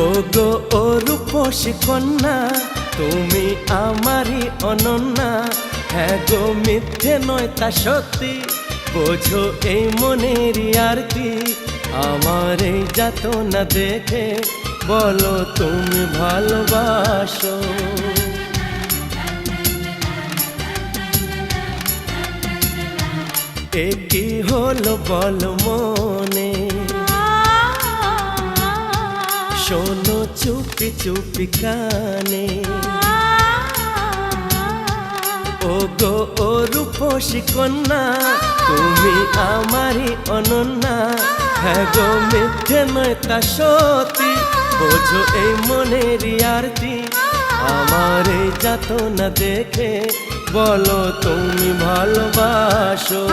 ওগো ও রূপসী কন্যা, তুমি আমারই অনন্যা। হ্যাঁ গো মিথ্যে নয় তা সত্যি, বোঝো এই মনেরই আরতি। আমার এই যাতনা দেখে বলো তুমি ভালোবাসো। এ কি হলো বল মনে, শোনো চুপি চুপি কানে। ওগো ও রূপসী কন্যা, তুমি আমারই অনন্যা। হ্যাঁ গো মিথ্যে নয় তা সত্যি, বোঝো এই মনেরই আরতি। আমার এই যাতনা দেখে বলো তুমি ভালোবাসো।